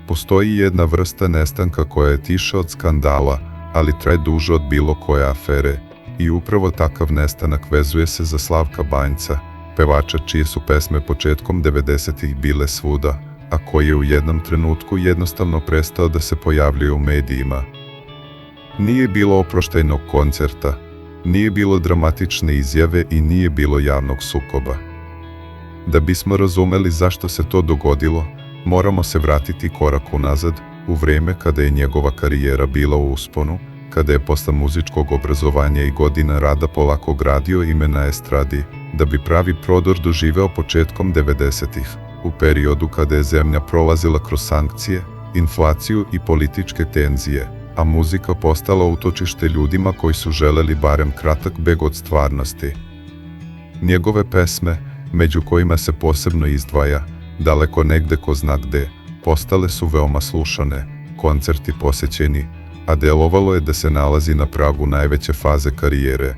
Postoji jedna vrsta nestanka koja je tiša od skandala, ali traje duže od bilo koje afere, i upravo takav nestanak vezuje se za Slavka Banjca, pevača čije su pesme početkom 90-ih bile svuda, a koji je u jednom trenutku jednostavno prestao da se pojavljuje u medijima. Nije bilo oproštajnog koncerta, nije bilo dramatične izjave i nije bilo javnog sukoba. Da bismo razumeli zašto se to dogodilo, moramo se vratiti korak unazad, u vreme kada je njegova karijera bila u usponu, kada je posle muzičkog obrazovanja i godina rada polako gradio ime na estradi, da bi pravi prodor doživeo početkom 90-ih, u periodu kada je zemlja prolazila kroz sankcije, inflaciju i političke tenzije, a muzika postala utočište ljudima koji su želeli barem kratak beg od stvarnosti. Njegove pesme, među kojima se posebno izdvaja Daleko negde ko zna gde, postale su veoma slušane, koncerti posećeni, a delovalo je da se nalazi na pragu najveće faze karijere.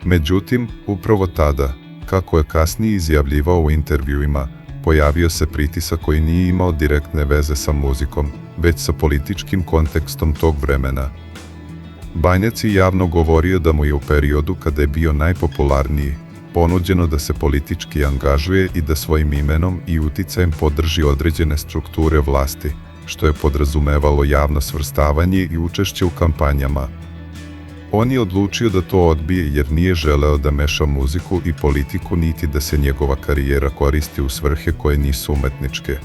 Međutim, upravo tada, kako je kasnije izjavljivao u intervjuima, pojavio se pritisak koji nije imao direktne veze sa muzikom, već sa političkim kontekstom tog vremena. Banjac je javno govorio da mu je u periodu kada je bio najpopularniji, ponuđeno da se politički angažuje i da svojim imenom i uticajem podrži određene strukture vlasti, što je podrazumevalo javno svrstavanje i učešće u kampanjama. On je odlučio da to odbije jer nije želeo da meša muziku i politiku niti da se njegova karijera koristi u svrhe koje nisu umetničke.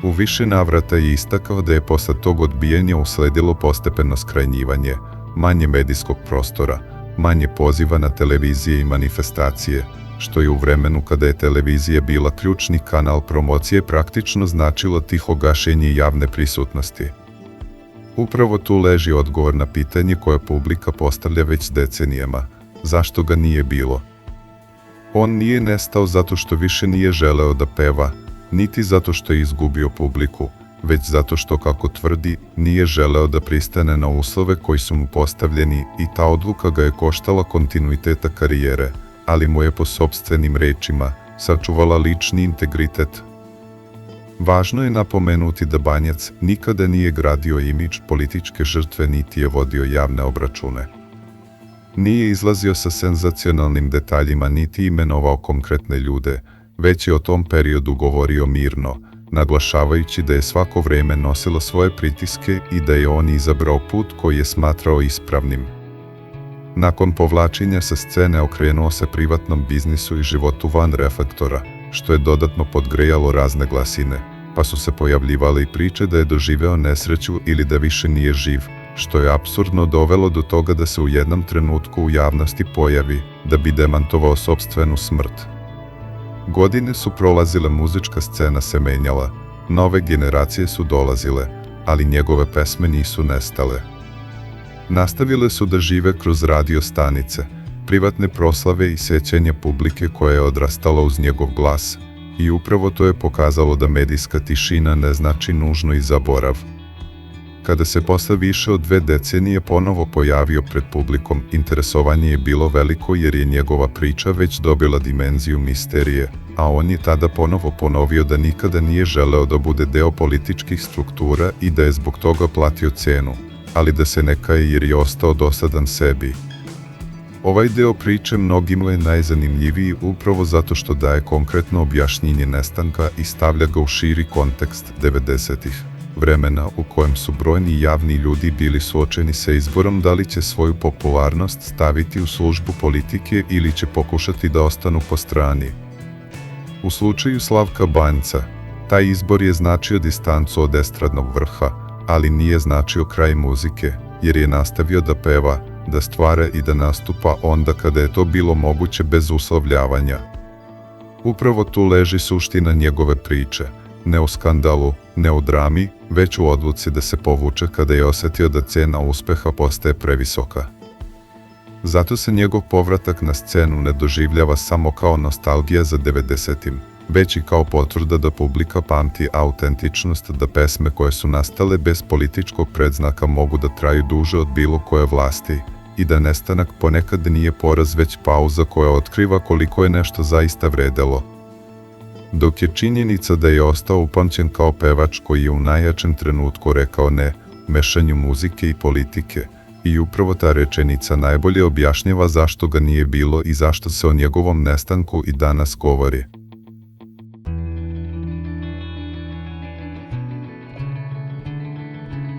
U više navrata je istakao da je posle tog odbijanja usledilo postepeno skrajnjivanje, manje medijskog prostora, manje poziva na televizije i manifestacije, što je u vremenu kada je televizija bila ključni kanal promocije praktično značilo tiho gašenje javne prisutnosti. Upravo tu leži odgovor na pitanje koje publika postavlja već decenijama: zašto ga nije bilo? On nije nestao zato što više nije želeo da peva, niti zato što je izgubio publiku, već zato što, kako tvrdi, nije želeo da pristane na uslove koji su mu postavljeni i ta odluka ga je koštala kontinuiteta karijere, ali mu je po sopstvenim rečima sačuvala lični integritet. Važno je napomenuti da Banjac nikada nije gradio imidž političke žrtve niti je vodio javne obračune. Nije izlazio sa senzacionalnim detaljima niti imenovao konkretne ljude, već je o tom periodu govorio mirno, naglašavajući da je svako vreme nosilo svoje pritiske i da je on izabrao put koji je smatrao ispravnim. Nakon povlačenja sa scene okrenuo se privatnom biznisu i životu van reflektora, što je dodatno podgrejalo razne glasine, pa su se pojavljivale i priče da je doživeo nesreću ili da više nije živ, što je apsurdno dovelo do toga da se u jednom trenutku u javnosti pojavi da bi demantovao sopstvenu smrt. Godine su prolazile, muzička scena se menjala, nove generacije su dolazile, ali njegove pesme nisu nestale. Nastavile su da žive kroz radio stanice, privatne proslave i sećanja publike koja je odrastala uz njegov glas, i upravo to je pokazalo da medijska tišina ne znači nužno i zaborav. Kada se posle više od 2 decenije ponovo pojavio pred publikom, interesovanje je bilo veliko jer je njegova priča već dobila dimenziju misterije, a on je tada ponovo ponovio da nikada nije želeo da bude deo političkih struktura i da je zbog toga platio cenu, ali da se ne kaje jer je ostao dosadan sebi. Ovaj deo priče mnogima je najzanimljiviji upravo zato što daje konkretno objašnjenje nestanka i stavlja ga u širi kontekst 90-ih, vremena u kojem su brojni javni ljudi bili suočeni sa izborom da li će svoju popularnost staviti u službu politike ili će pokušati da ostanu po strani. U slučaju Slavka Banjca, taj izbor je značio distancu od estradnog vrha, ali nije značio kraj muzike, jer je nastavio da peva, da stvara i da nastupa onda kada je to bilo moguće bez uslovljavanja. Upravo tu leži suština njegove priče, ne u skandalu, ne u drami, već u odluci da se povuče kada je osetio da cena uspeha postaje previsoka. Zato se njegov povratak na scenu ne doživljava samo kao nostalgija za 90-im, već i kao potvrda da publika pamti autentičnost, da pesme koje su nastale bez političkog predznaka mogu da traju duže od bilo koje vlasti i da nestanak ponekad nije poraz već pauza koja otkriva koliko je nešto zaista vredelo. Dok je činjenica da je ostao upamćen kao pevač koji je u najjačem trenutku rekao ne mešanju muzike i politike. I upravo ta rečenica najbolje objašnjava zašto ga nije bilo i zašto se o njegovom nestanku i danas govori.